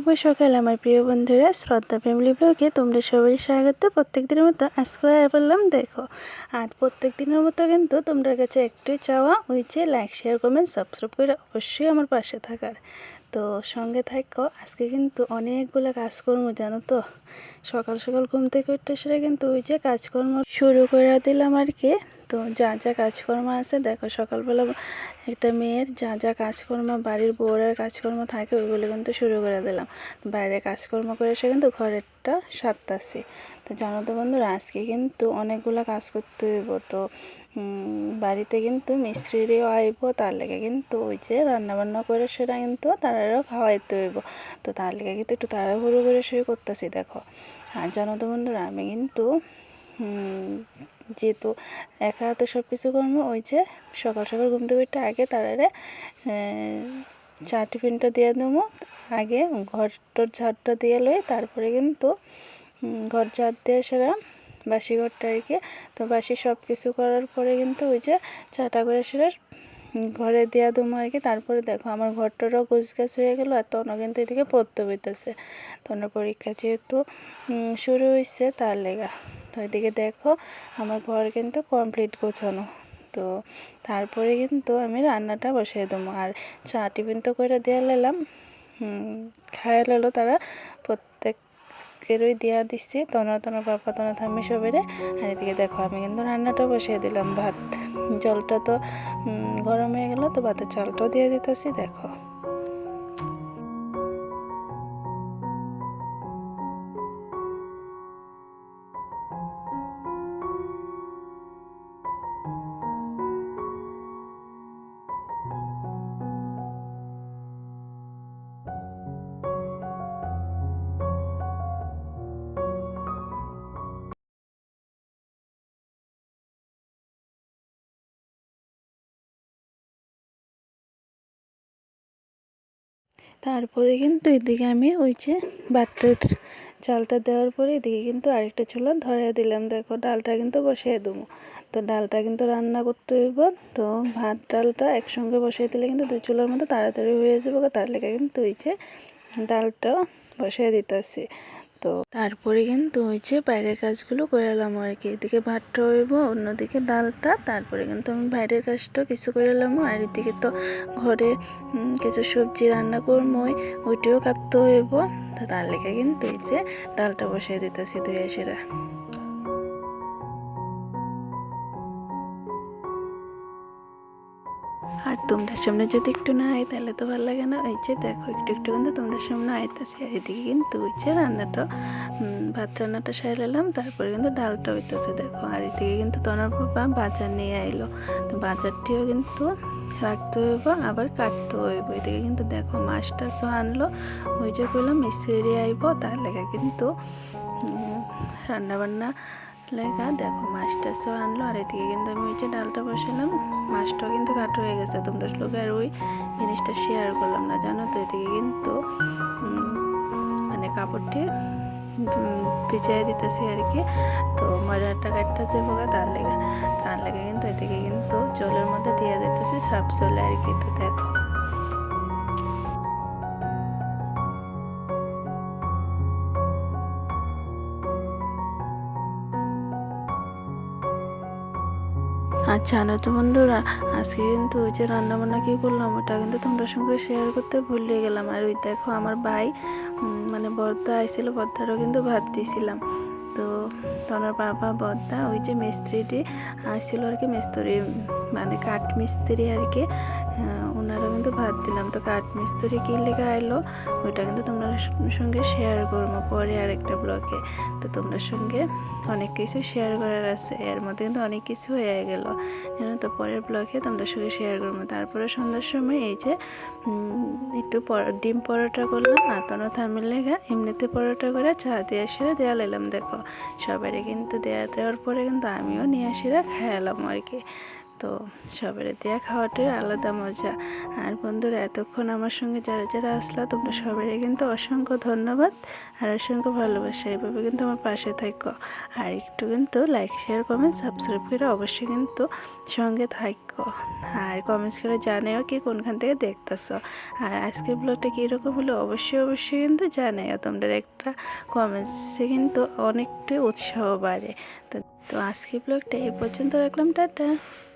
শুভ সকাল আমার প্রিয় বন্ধুরা, শ্রদ্ধা ফ্যামিলি ব্লগে তোমরা সবাই স্বাগত। প্রত্যেক দিনের মতো আজকে বললাম দেখো, আর প্রত্যেক দিনের মতো কিন্তু তোমরা কাছে একটু চাওয়া ওই যে লাইক শেয়ার কমেন্ট সাবস্ক্রাইব করে অবশ্যই আমার পাশে থাকার। তো সঙ্গে থাকো। আজকে কিন্তু অনেকগুলো কাজকর্ম জানো তো, সকাল সকাল ঘুম থেকে উঠতে সেটা কিন্তু ওই যে কাজকর্ম শুরু করে দিলাম আর কি। তো যা যা কাজকর্ম আছে দেখো, সকালবেলা একটা মেয়ের যা যা কাজকর্ম, বাড়ির বউয়ের কাজকর্ম থাকে ওইগুলো কিন্তু শুরু করে দিলাম। বাইরে কাজকর্ম করে এসে কিন্তু ঘরেরটা সারতাছি। তো জানো তো বন্ধুরা, আজকে কিন্তু অনেকগুলো কাজ করতে হইব। তো বাড়িতে কিন্তু মিস্ত্রিও আইব, তার লেগে কিন্তু ওই যে রান্নাবান্না করে সেটা কিন্তু তারাও খাওয়াইতে হইব। তো তার লেগে কিন্তু একটু তাড়াহুড়ো করে শুরু করতেছি দেখো। আর জানো তো বন্ধুরা, আমি কিন্তু যেহেতু একা হাতে সব কিছু করবো, ওই যে সকাল সকাল ঘুম থেকে উঠতে আগে তারারে চা টিফিনটা দিয়ে দেবো। আগে ঘরটার ঝাড়টা দিয়ে লই, তারপরে কিন্তু ঘর ঝাড় দিয়ে সেরা বাসি ঘরটা আর কি। তো বাসি সব কিছু করার পরে কিন্তু ওই যে চাটা করে সেরা ঘরে দেওয়া দেবো আর কি। তারপরে দেখো আমার ঘরটারও গোছগাছ হয়ে গেলো। আর তখন কিন্তু এদিকে পড়তে হইতেছে, তখন পরীক্ষা যেহেতু শুরু হয়েছে তার লেগা। তো এদিকে দেখো আমার ঘর কিন্তু কমপ্লিট গোছানো। তো তারপরে কিন্তু আমি রান্নাটা বসিয়ে দেবো। আর চা টিফিন তো করে দিয়ে নিলাম, খাইয়ে নিলো তারা, প্রত্যেকেরই দেওয়া দিচ্ছি। তনা পাপা তনা থামি সবেরে। আর এদিকে দেখো আমি কিন্তু রান্নাটা বসিয়ে দিলাম। ভাত জলটা তো গরম হয়ে গেল, তো ভাতের চালটাও দিয়ে দিতেছি দেখো। তারপরে কিন্তু এদিকে আমি ওই যে ভাতের চালটা দেওয়ার পরে এদিকে কিন্তু আরেকটা চুলা ধরে দিলাম দেখো। ডালটা কিন্তু বসিয়ে দেবো। তো ডালটা কিন্তু রান্না করতে হইব। তো ভাত ডালটা একসঙ্গে বসিয়ে দিলে কিন্তু দুই চুলার মধ্যে তাড়াতাড়ি হয়ে যাবে। তার লেগে কিন্তু ওই যে ডালটা বসিয়ে দিতেছি। তো তারপরে কিন্তু ওই যে বাইরের কাজগুলো করে এলাম আর কি। এদিকে ভাতটা হইব, অন্যদিকে ডালটা। তারপরে কিন্তু আমি বাইরের কাজটা কিছু করে এলাম। আর এদিকে তো ঘরে কিছু সবজি রান্না করবো, ওইটিও কাটতে হইব। তো তার লেগে কিন্তু এই যে ডালটা বসিয়ে দিতেছি ধুয়ে সেরা। আর তোমরা সামনে যদি একটু না আয় তাহলে তো ভালো লাগে না। ওই যে দেখো একটু একটু কিন্তু তোমরা সামনে আইতেছে। আর এদিকে কিন্তু ওই যে রান্নাটা ভাত রান্নাটা সারলাম, তারপরে কিন্তু ডালটা হইতেছে দেখো। আর এদিকে কিন্তু তোনার বাবা বাজার নিয়ে আইলো। তো বাজারটিও কিন্তু রাখতে হইব, আবার কাটতে হইব। এদিকে কিন্তু দেখো মাছটা আনলো, ওই যে বললাম মিস্ত্রি আইব, তার লেগে কিন্তু রান্নাবান্না লেগা দেখো মাছটা আনলো। আর এদিকে কিন্তু আমি ওই যে ডালটা বসালাম, মাছটাও কিন্তু কাটা হয়ে গেছে। তোমরা লোক আর ওই জিনিসটা শেয়ার করলাম না জানো তো। এদিকে কিন্তু মানে কাপড়টি ভিজিয়ে দিতেছি আর কি। তো ময়দাটা কাটতেছে বোকা, তার লেগে কিন্তু এদিকে কিন্তু জলের মধ্যে দিয়ে দিতেছি সার্ফ জলে আর কি। তো দেখো আর জানো তো বন্ধুরা, আজকে কিন্তু ওই যে রান্নাবান্না কী করলাম ওটা কিন্তু তোমাদের সঙ্গে শেয়ার করতে ভুলে গেলাম। আর ওই দেখো আমার ভাই মানে বর্দা আইছিল, বর্দারও কিন্তু ভাত দিয়েছিলাম। তো তোমার বাবা বর্দা ওই যে মিস্ত্রিটি আসছিল আর কি, মিস্ত্রি মানে কাঠ মিস্ত্রি আর কি, ওনারা কিন্তু ভাত দিলাম। তো কাঠ মিস্ত্রি কী লেগে আইলো ওইটা কিন্তু তোমার সঙ্গে শেয়ার করবো পরে আরেকটা ব্লগে। তো তোমার সঙ্গে অনেক কিছু শেয়ার করার আছে, এর মধ্যে কিন্তু অনেক কিছু হয়ে গেল জানো তো। পরের ব্লগে তোমাদের সঙ্গে শেয়ার করবো। তারপরে সন্ধ্যার সময় এই যে একটু ডিম পরোটা করলাম। আর তনো থামির লেগা এমনিতে পরোটা করে চা দিয়ে সেরে দেওয়া নিলাম দেখো। সবারই কিন্তু দেওয়ার পরে কিন্তু আমিও নিয়ে সেরা খেয়ালাম আর কি। তো সবাই দেয়া খাওয়াটাই আলাদা মজা। আর বন্ধুরা, এতক্ষণ আমার সঙ্গে যারা যারা আসলা, তোমরা সবাই কিন্তু অসংখ্য ধন্যবাদ আর অসংখ্য ভালোবাসা। এভাবে কিন্তু আমার পাশে থাকো, আর একটু কিন্তু লাইক শেয়ার কমেন্ট সাবস্ক্রাইব করে অবশ্যই কিন্তু সঙ্গে থাকো, আর কমেন্টস করে জানাও কি কোনখান থেকে দেখতেছো। আর আজকের ব্লগটা কীরকম হলো অবশ্যই অবশ্যই কিন্তু জানাও। তোমরা একটা কমেন্টসে কিন্তু অনেকটাই উৎসাহ বাড়ে। তো আজকের ব্লগটা এই পর্যন্ত রাখলাম, টাটা।